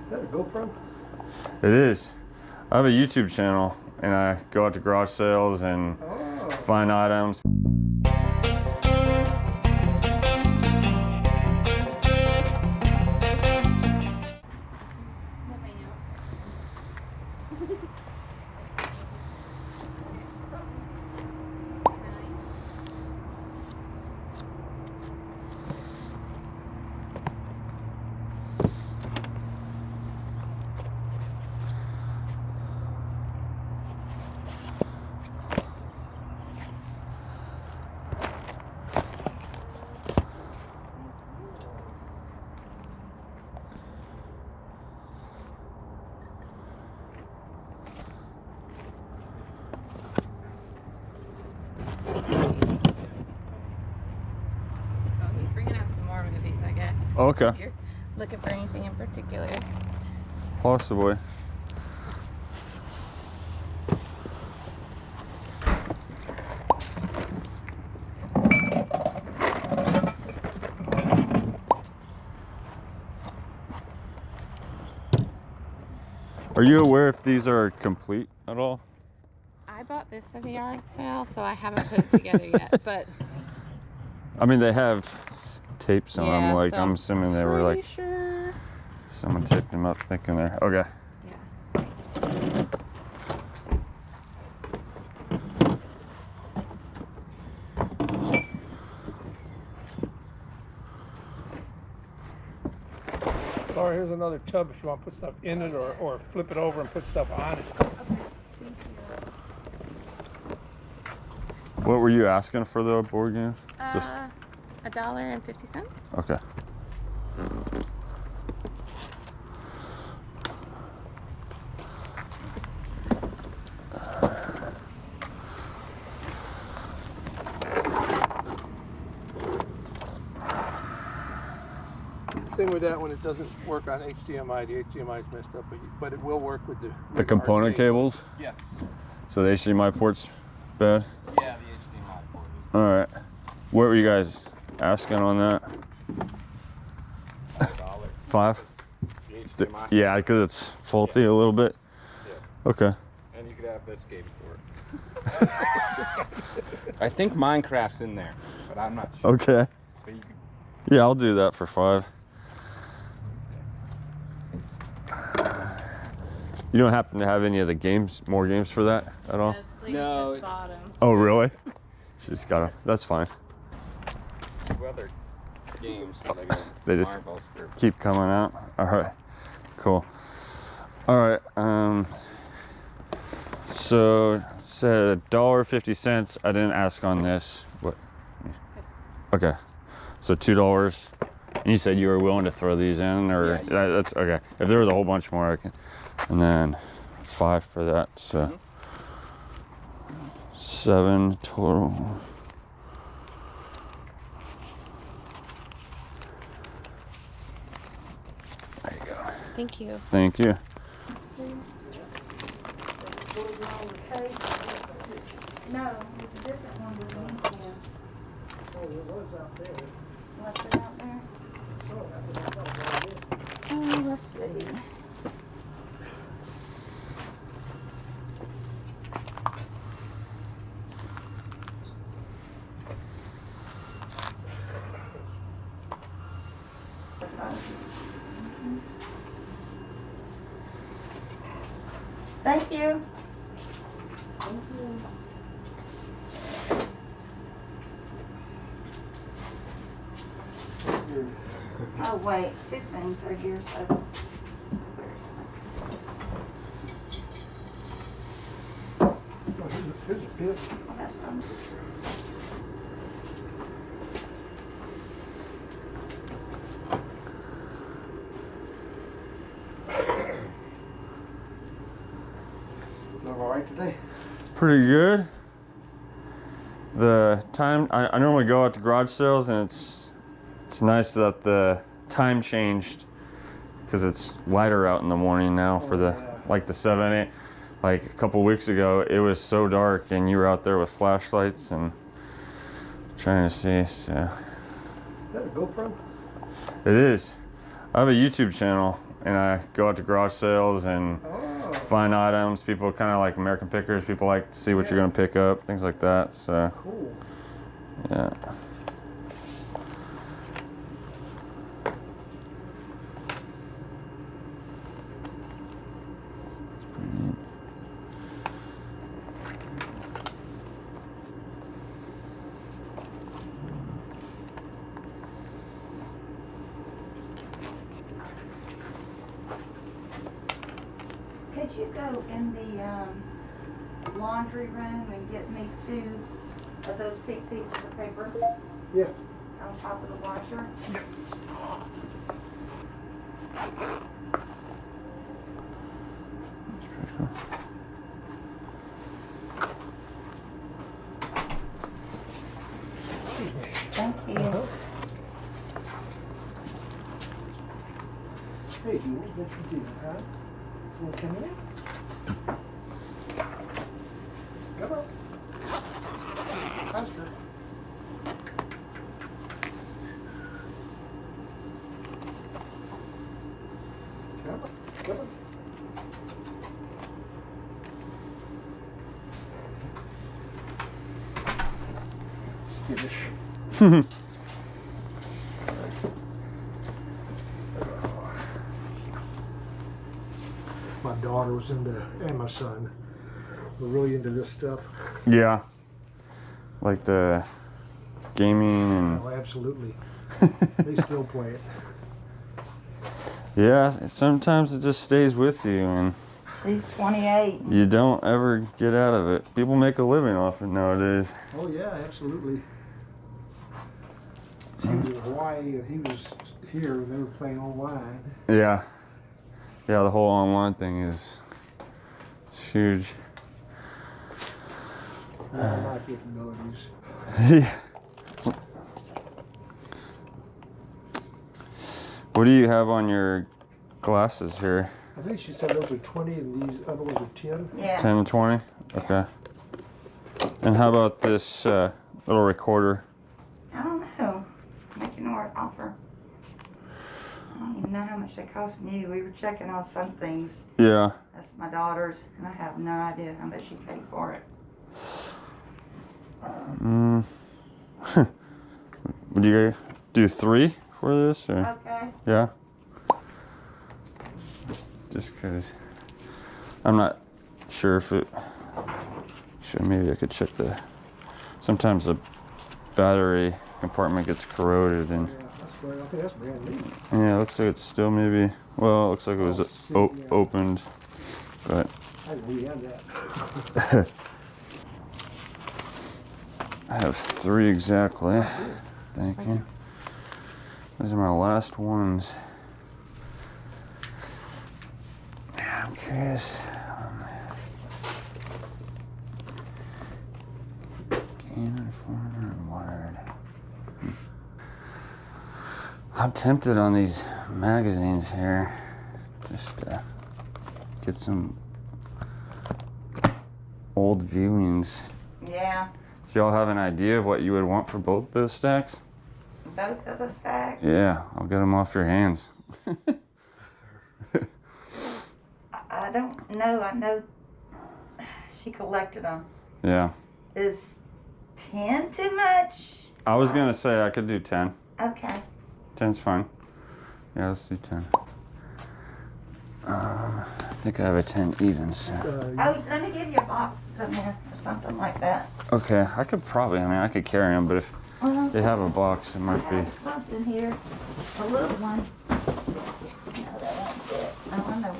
that a GoPro? It is. I have a YouTube channel and I go out to garage sales and find items. Okay. If you're looking for anything in particular. Possibly. Are you aware if these are complete at all? I bought this at a yard sale, so I haven't put it together yet, but I mean, they have tapes on them, like, so I'm assuming they were like, sure. someone taped them up thinking they're, okay. Yeah. Laura, here's another tub if you want to put stuff in it or flip it over and put stuff on it. Okay. Thank you. What were you asking for the board games? $1.50. Okay. Same with that when it doesn't work on HDMI. The HDMI is messed up, but it will work with the component RCA. cables? Yes. So the HDMI port's bad? Yeah, the HDMI port is. All right. What were you guys asking on that? $5. $5? The HDMI. Yeah, because it's faulty a little bit. Yeah. Okay. And you could have this game for it. I think Minecraft's in there, but I'm not sure. Okay. But you could, Yeah, I'll do that for $5. You don't happen to have any of the games, more games for that at all? That's like No. just bottom. Oh, really? She's got them. That's fine. two other games that I got. They just marbles for. keep coming out. All right. Cool. All right. So said $1.50. I didn't ask on this. What? 50 cents. Okay. So $2. And you said you were willing to throw these in, or Yeah, that's okay. If there was a whole bunch more, I can. And then $5 for that. So 7 total. There you go. Thank you. Thank you. No, it's a different one than the weekend. Oh, it was out there. What's it out there? Oh, let's see. Thank you. Thank you. Oh wait, 2 things are here, so. Oh, here's a bit. That's fine. All right today. Pretty good. The time, I normally go out to garage sales, and it's nice that the time changed because it's lighter out in the morning now for the like the 7, 8. Like a couple weeks ago, it was so dark and you were out there with flashlights and trying to see. So Is that a GoPro? it is. I have a YouTube channel and I go out to garage sales and Oh, find items. People kind of like American Pickers. People like to see what you're gonna pick up, things like that. So cool. yeah. Could you go in the laundry room and get me 2 of those big pieces of paper Yeah. on top of the washer? Thank you. Hey, Jules, what you doing, huh? You wanna come in? Come on. Oscar. Come on, come on. Skittish. My daughter was into, and my son were really into this stuff. Yeah. Like the gaming and Oh, absolutely. They still play it. yeah, sometimes it just stays with you and He's 28. you don't ever get out of it. People make a living off it nowadays. Oh yeah, absolutely. She was in Hawaii and he was here and they were playing online. Yeah. Yeah, the whole online thing is it's huge. All my capabilities. Yeah. What do you have on your glasses here? I think she said those are 20 and these other ones are 10. Yeah. 10 and 20? Okay. And how about this little recorder? I don't know. Make an offer. I don't even know how much they cost new. We were checking on some things. Yeah. That's my daughter's, and I have no idea how much she paid for it. Would you do 3 for this? Or? Okay. Yeah. Just because I'm not sure if it should, maybe I could check sometimes the battery compartment gets corroded and Yeah, that's great. I think that's brand new. yeah, it looks like it's still maybe, well, it looks like it was opened, but I didn't really have that. I have 3 exactly. Thank you. These are my last ones. Yeah, I'm curious. Gain, former, and wired. I'm tempted on these magazines here. Just to get some old viewings. Yeah. Do y'all have an idea of what you would want for both those stacks? Both of the stacks. Yeah, I'll get them off your hands. I don't know. I know she collected them. Yeah. Is 10 too much? I was gonna say I could do 10. Okay. 10's fine. Yeah, let's do 10. I think I have a 10 even, so. Oh, let me give you a box to put in there or something like that. Okay, I could probably, I could carry them, but if Uh-huh. they have a box, it might I be. have something here. A little one. No, that won't fit. Oh, I know.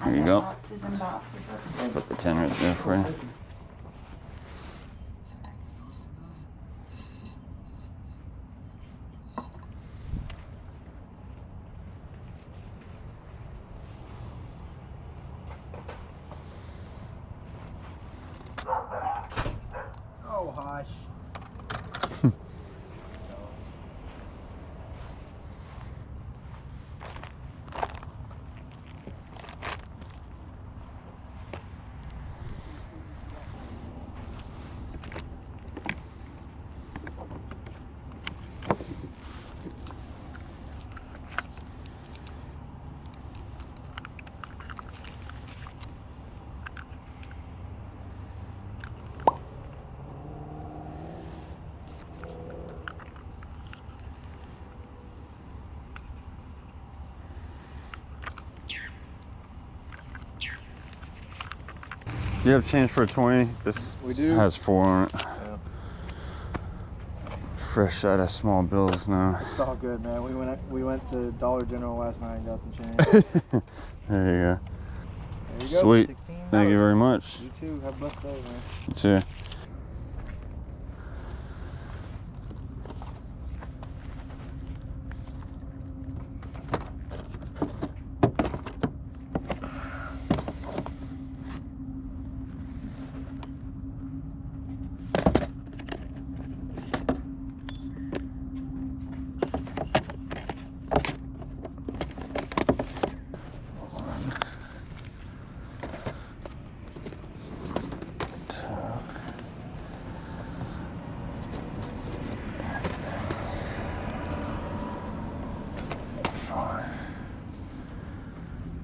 Here you I've go. got boxes and boxes. Let's see. Put the 10 right there for you. Oh, hush. Do you have change for a 20? This We do. has 4 on it. Yeah. Fresh out of small bills now. It's all good, man. We went to Dollar General last night and got some change. There you go. There you go. Sweet. $16. Thank you very much. You too. Have a blessed day, man. You too.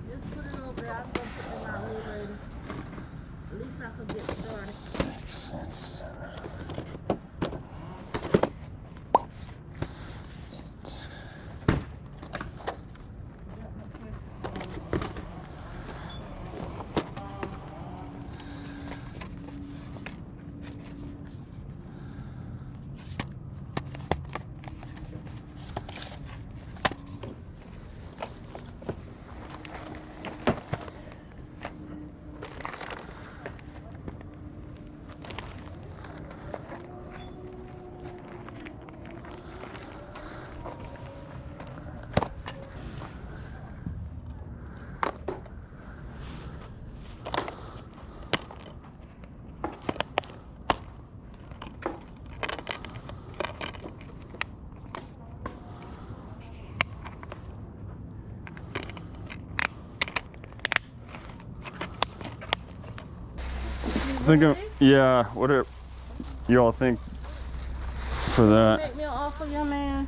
Just put it over there. I was gonna put it in my old lady. At least I could get started. Yeah, what do you all think for that? Make me an offer, young man.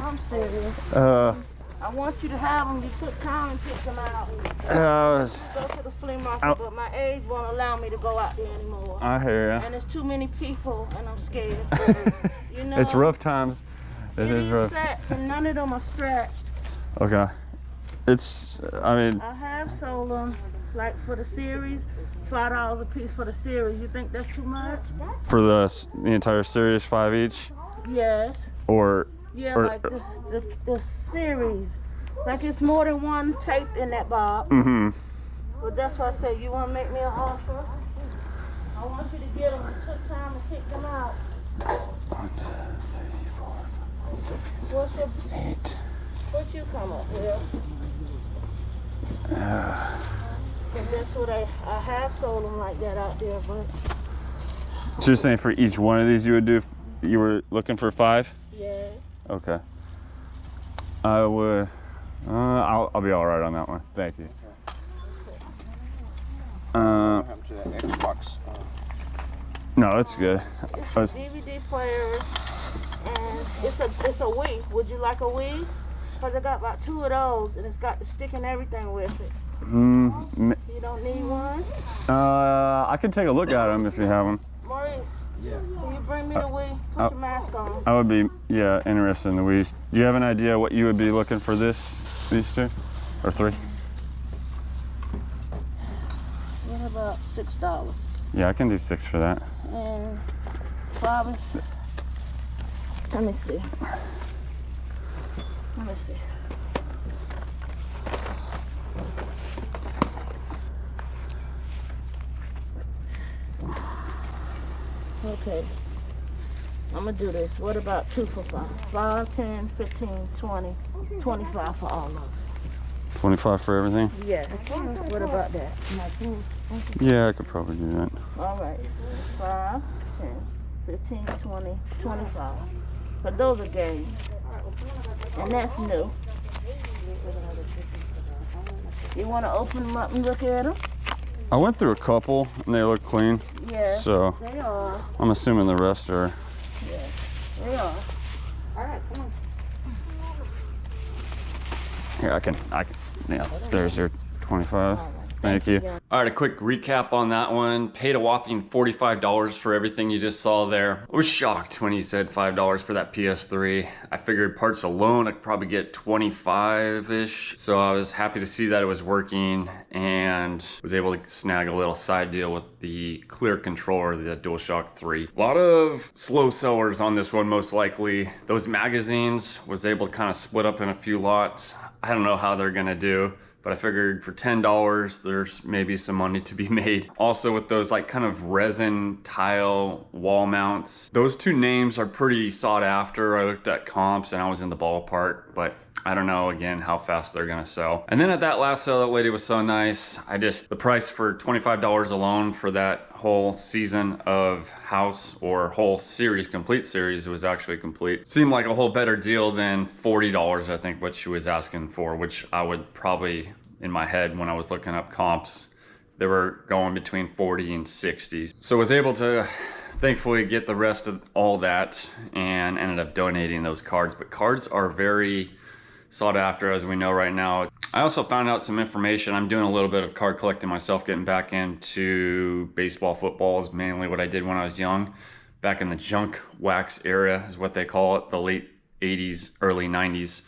I'm serious. I want you to have them. You took time and picked them out. Go to the flea market, but my age won't allow me to go out there anymore. I hear ya. And there's too many people, and I'm scared. You know, It's rough times. It is rough. Sets, and none of them are scratched. Okay. It's, I mean, I have sold them, like for the series, $5 a piece for the series. You think that's too much? for the entire series, 5 each, Yes. or Yeah, Or- like the series. Like it's more than one tape in that box. mm-hmm. But that's why I said, you want to make me an offer? I want you to get them. You took time to pick them out. 1, 2, 3, 4, What's your, 8. what you come up with? And that's what I have sold them like that out there, but So you're saying for each one of these you would do, you were looking for 5? yeah. Okay. I would, I'll be all right on that one. Thank you. What happened to that Xbox? No, that's good. It's I a was- DVD player, and it's a Wii. Would you like a Wii? Cause I got about 2 of those, and it's got the stick and everything with it. You don't need one? I can take a look at them if you have them. Maurice, can you bring me the Wii? Put your mask on. I would be, yeah, interested in the Wii's. Do you have an idea what you would be looking for these 2? Or 3? What about $6? Yeah, I can do 6 for that. And 5 is, let me see. Let me see. Okay. I'm gonna do this. What about 2 for 5? 5, 10, 15, 20, 25 for all of them. 25 for everything? Yes. What about that? Yeah, I could probably do that. All right. 5, 10, 15, 20, 25. But those are games. And that's new. You want to open them up and look at them? I went through a couple and they look clean. Yeah. So They are. I'm assuming the rest are. Yeah. They are. All right, come on. Here, I can, yeah, there's your 25. All right. Thank you. Yeah. All right, a quick recap on that one. Paid a whopping $45 for everything you just saw there. I was shocked when he said $5 for that PS3. I figured parts alone I could probably get 25-ish. So I was happy to see that it was working and was able to snag a little side deal with the clear controller, the DualShock 3. A lot of slow sellers on this one, most likely. Those magazines was able to kind of split up in a few lots. I don't know how they're gonna do, but I figured for $10, there's maybe some money to be made. Also with those like kind of resin tile wall mounts, those two names are pretty sought after. I looked at comps and I was in the ballpark, but I don't know again how fast they're gonna sell. And then at that last sale, that lady was so nice. The price for $25 alone for that whole season of house, or whole series, complete series, it was actually complete, seemed like a whole better deal than $40 I think what she was asking for, which I would probably, in my head when I was looking up comps, they were going between 40 and 60. So I was able to thankfully get the rest of all that and ended up donating those cards. But cards are very sought after, as we know right now. I also found out some information. I'm doing a little bit of card collecting myself, getting back into baseball, football is mainly what I did when I was young. Back in the junk wax era is what they call it, the late 80s, early 90s.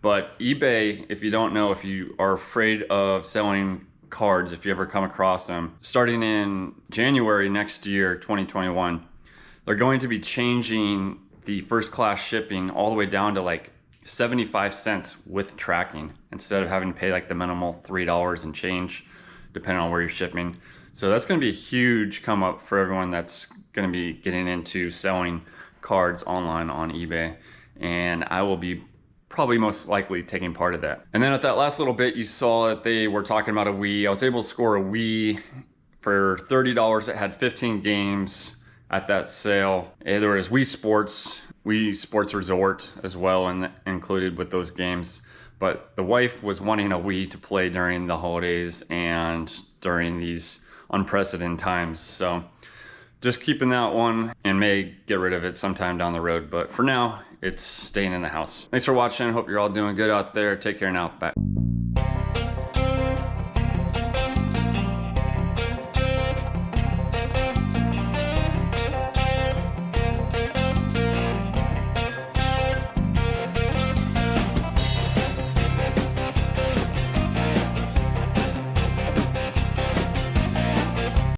But eBay, if you don't know, if you are afraid of selling cards, if you ever come across them, starting in January next year, 2021, they're going to be changing the first class shipping all the way down to like 75 cents with tracking, instead of having to pay like the minimal $3 and change depending on where you're shipping. So that's going to be a huge come up for everyone that's going to be getting into selling cards online on eBay, and I will be probably most likely taking part of that. And then at that last little bit, you saw that they were talking about a Wii. I was able to score a Wii for $30. It had 15 games at that sale. There was Wii Sports Resort as well, and included with those games. But the wife was wanting a Wii to play during the holidays and during these unprecedented times. So just keeping that one, and may get rid of it sometime down the road. But for now, it's staying in the house. Thanks for watching. Hope you're all doing good out there. Take care now. Bye.